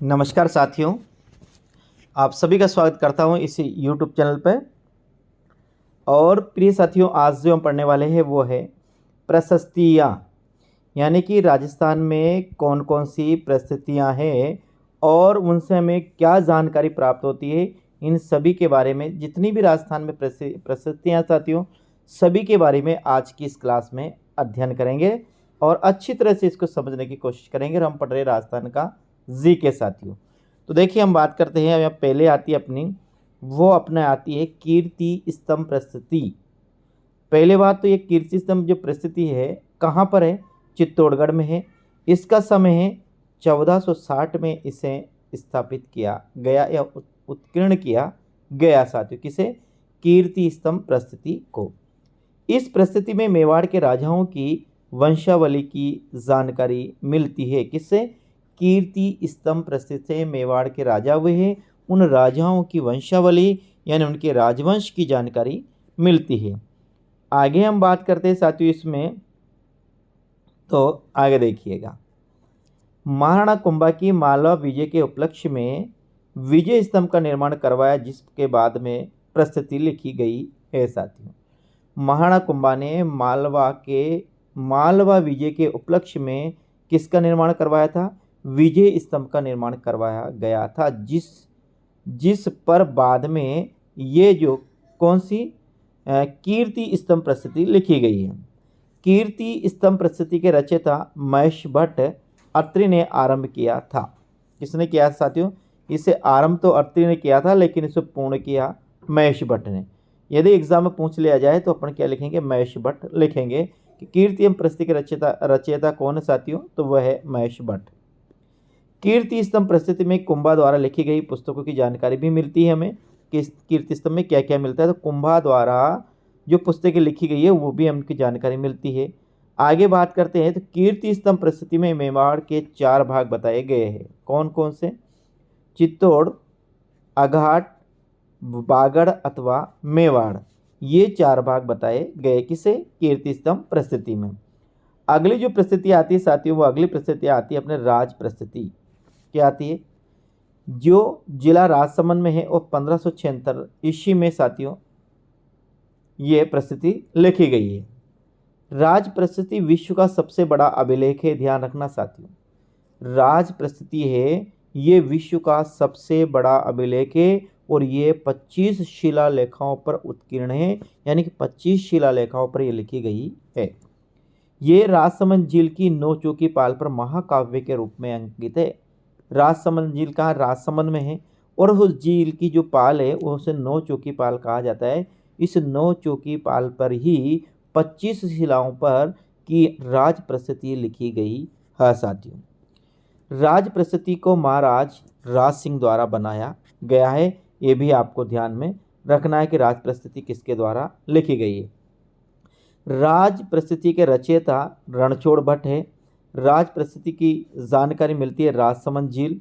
नमस्कार साथियों, आप सभी का स्वागत करता हूं इस YouTube चैनल पर। और प्रिय साथियों, आज जो हम पढ़ने वाले हैं वो है प्रशस्तियाँ, यानी कि राजस्थान में कौन कौन सी प्रशस्तियाँ हैं और उनसे हमें क्या जानकारी प्राप्त होती है। इन सभी के बारे में, जितनी भी राजस्थान में प्रशस्तियाँ साथियों, सभी के बारे में आज की इस क्लास में अध्ययन करेंगे और अच्छी तरह से इसको समझने की कोशिश करेंगे। और हम पढ़ रहे राजस्थान का जी के साथियों। तो देखिए, हम बात करते हैं, यहाँ पहले आती है अपनी, वो अपने आती है कीर्ति स्तंभ प्रस्तुति। पहले बात तो ये कीर्ति स्तंभ जो प्रस्तुति है कहाँ पर है? चित्तौड़गढ़ में है। इसका समय है 1460 में इसे स्थापित किया गया या उत्कीर्ण किया गया साथियों। किसे? कीर्ति स्तंभ प्रस्तुति को। इस प्रस्तुति में मेवाड़ के राजाओं की वंशावली की जानकारी मिलती है। किससे? कीर्ति स्तंभ प्रस्तुति से मेवाड़ के राजा हुए हैं, उन राजाओं की वंशावली यानी उनके राजवंश की जानकारी मिलती है। आगे हम बात करते हैं साथियों इसमें, तो आगे देखिएगा, महाराणा कुंभा की मालवा विजय के उपलक्ष्य में विजय स्तंभ का निर्माण करवाया, जिसके बाद में प्रस्तुति लिखी गई है साथियों। महाराणा कुंभा ने मालवा विजय के उपलक्ष्य में किसका निर्माण करवाया था? विजय स्तंभ का निर्माण करवाया गया था, जिस पर बाद में ये जो कौन सी कीर्ति स्तंभ प्रस्तुति लिखी गई है। कीर्ति स्तंभ प्रस्तुति के रचयिता महेश भट्ट अत्रि ने आरंभ किया था। किसने किया साथियों? इसे आरंभ तो अत्रि ने किया था, लेकिन इसे पूर्ण किया महेश भट्ट ने। यदि एग्जाम में पूछ लिया जाए तो अपन क्या लिखेंगे? महेश भट्ट लिखेंगे। कि कीर्ति प्रस्तुति के रचयिता कौन है साथियों? तो वह है महेश भट्ट। कीर्ति स्तंभ प्रस्तुति में कुंभा द्वारा लिखी गई पुस्तकों की जानकारी भी मिलती है हमें कि कीर्ति स्तंभ में क्या क्या मिलता है। तो कुंभा द्वारा जो पुस्तकें लिखी गई है वो भी हमकी जानकारी मिलती है। आगे बात करते हैं, तो कीर्ति स्तंभ प्रस्तुति में मेवाड़ के 4 भाग बताए गए हैं। कौन कौन से? चित्तौड़, अघाट, बागड़ अथवा मेवाड़, ये 4 भाग बताए गए। किसे? कीर्ति स्तंभ प्रस्तुति में। अगली जो प्रस्तुति आती है साथियों, वो अगली प्रस्तुति आती है अपने राज प्रस्तुति। क्या आती है? जो जिला राजसमंद में है और 1576 ईस्वी में साथियों ये प्रस्तुति लिखी गई है। राज प्रस्तुति विश्व का सबसे बड़ा अभिलेख है। ध्यान रखना साथियों, राज प्रस्तुति है ये विश्व का सबसे बड़ा अभिलेख है और ये 25 शिलालेखों पर उत्कीर्ण है, यानी कि 25 शिलालेखों पर ये लिखी गई है। ये राजसमंद झील की 9 चौकी पाल पर महाकाव्य के रूप में अंकित है। राजसमंद झील कहाँ? राजसमंद में है, और उस झील की जो पाल है उसे 9 चौकी पाल कहा जाता है। इस 9 चौकी पाल पर ही 25 शिलाओं पर की राज प्रस्तुति लिखी गई है साथियों। राज प्रस्तुति को महाराज राज सिंह द्वारा बनाया गया है। ये भी आपको ध्यान में रखना है कि राज प्रस्तुति किसके द्वारा लिखी गई है। राज प्रस्तुति के रचयिता रणछोड़ भट्ट है। राज प्रस्तुति की जानकारी मिलती है राजसमंद झील।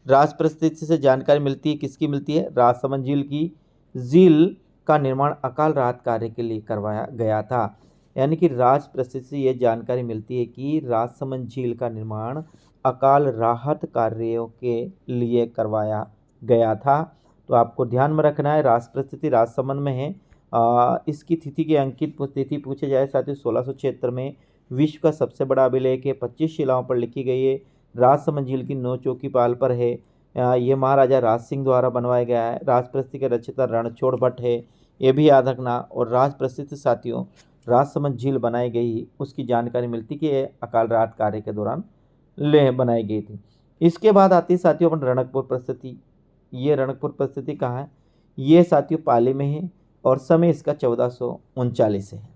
राज प्रस्तुति से जानकारी मिलती है, किसकी मिलती है? राजसमंद झील की। झील का निर्माण अकाल राहत कार्य के लिए करवाया गया था, यानी कि राज प्रस्तुति से ये जानकारी मिलती है कि राजसमंद झील का निर्माण अकाल राहत कार्यों के लिए करवाया गया था। तो आपको ध्यान में रखना है, राज प्रस्तुति राजसमंद में है। इसकी तिथि की अंकित तिथि पूछे जाए साथियों, 1676 में विश्व का सबसे बड़ा अभिलेख है, 25 शिलाओं पर लिखी गई है। राजसमंद झील की 9 चौकी पाल पर है। ये महाराजा राज सिंह द्वारा बनवाया गया है। राज प्रस्तुति के रचयिता रणछोड़ भट्ट है, ये भी याद रखना। और राज प्रस्तुति साथियों राजसमंद झील बनाई गई उसकी जानकारी मिलती कि अकाल राहत कार्य के दौरान बनाई गई थी। इसके बाद आती है साथियों अपन रणकपुर प्रस्तुति। ये रणकपुर प्रस्तुति कहाँ है? ये साथियों पाली में है और समय इसका 1439 है।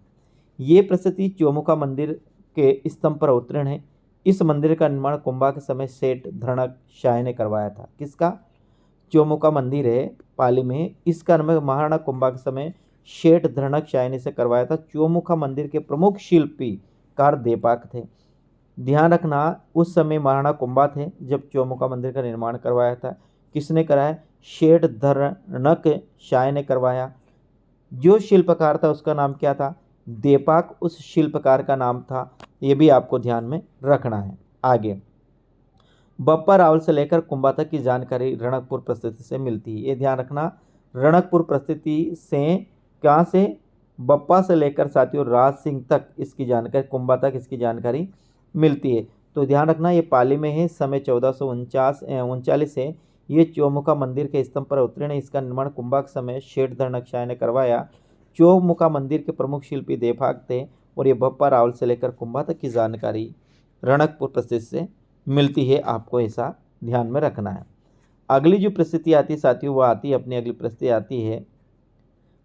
ये प्रस्तुति चौमुखा मंदिर के स्तंभ पर उत्तीर्ण है। इस मंदिर का निर्माण कुंभा के समय सेठ धरणक शाह ने करवाया था। किसका? चौमुखा मंदिर है पाली में, इसका निर्माण महाराणा कुंभा के समय सेठ धरणक शाह ने से करवाया था। चौमुखा मंदिर के प्रमुख शिल्पीकार देपाक थे। ध्यान रखना, उस समय महाराणा कुंभा थे जब चौमुखा मंदिर का निर्माण करवाया था। किसने कराया? सेठ धरणक शाह ने करवाया। जो शिल्पकार था उसका नाम क्या था? देपाक उस शिल्पकार का नाम था। ये भी आपको ध्यान में रखना है। आगे बप्पा रावल से लेकर कुंभा तक की जानकारी रणकपुर प्रस्तुति से मिलती है। ये ध्यान रखना, रणकपुर प्रस्तुति से कहाँ से, बप्पा से लेकर साथियों राज सिंह तक इसकी जानकारी, कुंभा तक इसकी जानकारी मिलती है। तो ध्यान रखना ये पाली में है, समय 1439 है। ये चौमुखा मंदिर के स्तंभ पर उत्तीर्ण है। इसका निर्माण कुंभा के समय शेठधर नक्शाय ने करवाया। चौमुखा मंदिर के प्रमुख शिल्पी देवभाग थे और ये बप्पा रावल से लेकर कुंभा तक की जानकारी रणकपुर प्रस्तुति से मिलती है। आपको ऐसा ध्यान में रखना है। अगली जो प्रस्तुति आती है साथियों, वो आती है अपनी अगली प्रस्तुति आती है,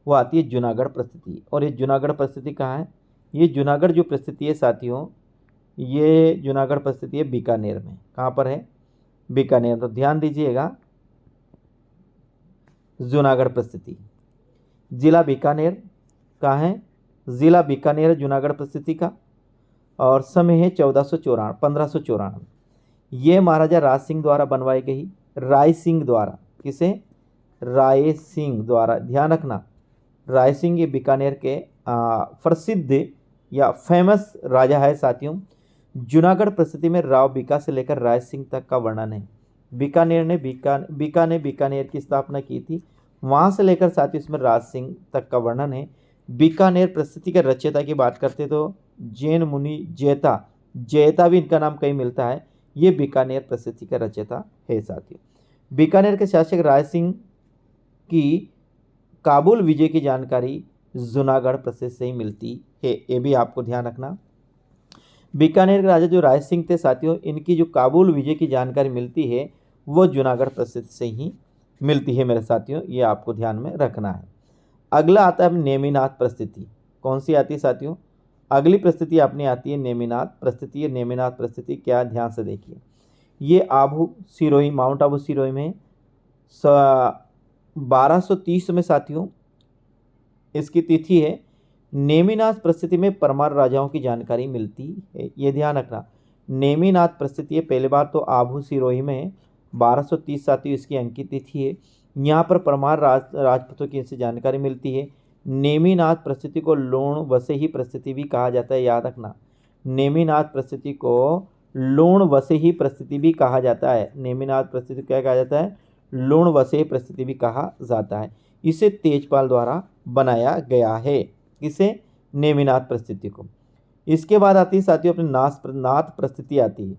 वो आती है जूनागढ़ प्रस्तुति। और ये जूनागढ़ प्रस्तुति कहाँ है, ये जूनागढ़ जो प्रस्तुति है साथियों, ये जूनागढ़ प्रस्तुति है बीकानेर में। कहाँ पर है, बीकानेर। तो ध्यान दीजिएगा, जूनागढ़ प्रस्तुति जिला बीकानेर कहाँ है, जिला बीकानेर जूनागढ़ प्रस्तुति का। और समय है 1594। ये महाराजा राज सिंह द्वारा बनवाई गई, राय सिंह द्वारा, किसे, राय सिंह द्वारा। ध्यान रखना, राय सिंह ये बीकानेर के प्रसिद्ध या फेमस राजा है साथियों। जूनागढ़ प्रस्तुति में राव बीका से लेकर राय सिंह तक का वर्णन है। बीकानेर ने बीकानेर की स्थापना की थी, वहाँ से लेकर साथियों इसमें राज सिंह तक का वर्णन है। बीकानेर प्रस्तुति के रचयिता की बात करते तो जैन मुनि जयता भी इनका नाम कहीं मिलता है। ये बीकानेर प्रस्तुति का रचयिता है साथियों। बीकानेर के शासक राय सिंह की काबुल विजय की जानकारी जूनागढ़ प्रस्तुति से ही मिलती है। ये भी आपको ध्यान रखना। बीकानेर के राजा जो राय सिंह थे साथियों, इनकी जो काबुल विजय की जानकारी मिलती है वो जूनागढ़ प्रस्तुति से ही मिलती है मेरे साथियों, ये आपको ध्यान में रखना है। अगला आता है नेमिनाथ प्रस्तुति। कौन सी आती है साथियों, अगली प्रस्तुति अपनी आती है नेमिनाथ प्रस्तुति। नेमिनाथ प्रस्तुति क्या, ध्यान से देखिए। ये आबू सिरोही, माउंट आबू सिरोही में 1230 में साथियों इसकी तिथि है। नेमिनाथ प्रस्तुति में परमार राजाओं की जानकारी मिलती है, ये ध्यान रखना। नेमिनाथ प्रस्तुति है, पहली बार तो आबू सिरोही में 1230 साथियों इसकी अंकित तिथि है। यहाँ पर परमार राजपूतों की इससे जानकारी मिलती है। नेमिनाथ प्रस्तुति को लोण वसेही प्रस्तुति भी कहा जाता है, याद रखना। नेमिनाथ प्रस्तुति को लोण वसेही प्रस्तुति भी कहा जाता है। नेमिनाथ प्रस्तुति क्या कहा जाता है, लोण वसेही प्रस्तुति भी कहा जाता है। इसे तेजपाल द्वारा बनाया गया है, इसे नेमिनाथ प्रस्तुति को। इसके बाद आती है साथियों अपनी नाथ प्रस्तुति आती है।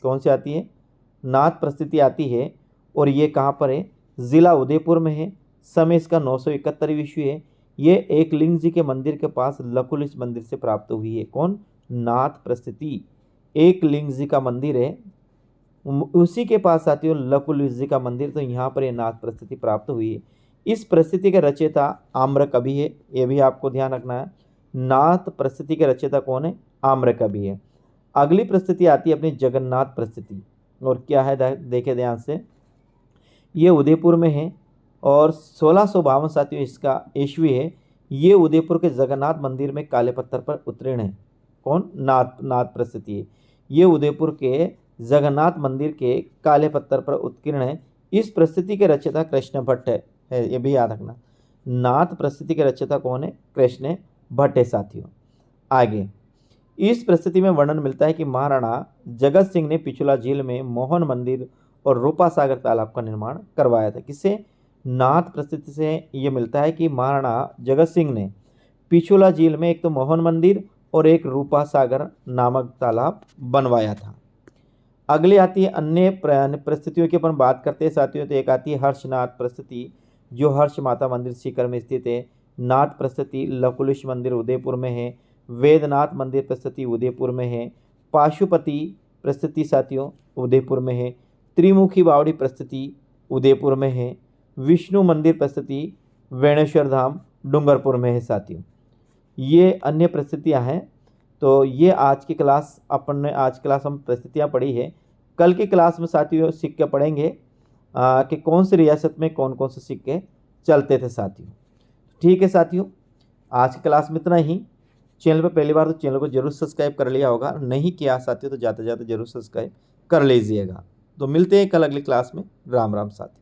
कौन सी आती है, नाथ प्रस्तुति आती है। और ये कहाँ पर है, ज़िला उदयपुर में है। समय इसका 971 ईस्वी है। ये एक लिंग जी के मंदिर के पास लकुलिश मंदिर से प्राप्त हुई है। कौन, नाथ प्रस्तुति एक लिंग जी का मंदिर है, उसी के पास साथियों लकुलिश जी का मंदिर। तो यहाँ पर ये नाथ प्रस्तुति प्राप्त हुई है। इस प्रस्तुति के रचयिता आम्रकवि है, ये भी आपको ध्यान रखना है। नाथ प्रस्तुति के रचयिता कौन है, आम्रकवि है। अगली प्रस्तुति आती है अपनी जगन्नाथ प्रस्तुति। और क्या है देखे ध्यान से, ये उदयपुर में है और 1652 साथियों इसका ईस्वी है। ये उदयपुर के जगन्नाथ मंदिर में काले पत्थर पर उत्तीर्ण है। कौन, नाथ प्रस्तुति है। ये उदयपुर के जगन्नाथ मंदिर के काले पत्थर पर उत्कीर्ण है। इस प्रस्तुति के रचयिता कृष्ण भट्ट है, ये भी याद रखना। नाथ प्रस्तुति के रचयिता कौन है, कृष्ण भट्ट है साथियों। आगे इस प्रस्तुति में वर्णन मिलता है कि महाराणा जगत सिंह ने पिछुला झील में मोहन मंदिर और रूपा सागर तालाब का निर्माण करवाया था। किससे, नाथ प्रस्तुति से ये मिलता है कि महाराणा जगत सिंह ने पिछुला झील में एक तो मोहन मंदिर और एक रूपा सागर नामक तालाब बनवाया था। अगली आती है अन्य प्रस्तुतियों की अपन बात करते हैं साथियों। तो एक आती है हर्षनाथ प्रस्तुति, जो हर्ष माता मंदिर सीकर में स्थित है। नाथ प्रस्तुति लकुलिश मंदिर उदयपुर में है। वेदनाथ मंदिर प्रस्तुति उदयपुर में है। पाशुपति प्रस्तुति साथियों उदयपुर में है। त्रिमुखी बावड़ी प्रस्तुति उदयपुर में है। विष्णु मंदिर प्रस्तुति वेणेश्वर धाम डूंगरपुर में है साथियों। ये अन्य प्रस्तुतियाँ हैं। तो ये आज की क्लास हम प्रस्तुतियाँ पढ़ी है। कल की क्लास में साथियों सिक्के पढ़ेंगे कि कौन सी रियासत में कौन कौन से सिक्के चलते थे साथियों। ठीक है साथियों, आज की क्लास में इतना ही। चैनल पर पहली बार तो चैनल को जरूर सब्सक्राइब कर लिया होगा, नहीं किया साथियों तो जाते जाते जरूर सब्सक्राइब कर लीजिएगा। तो मिलते हैं कल अगली क्लास में। राम राम साथियों।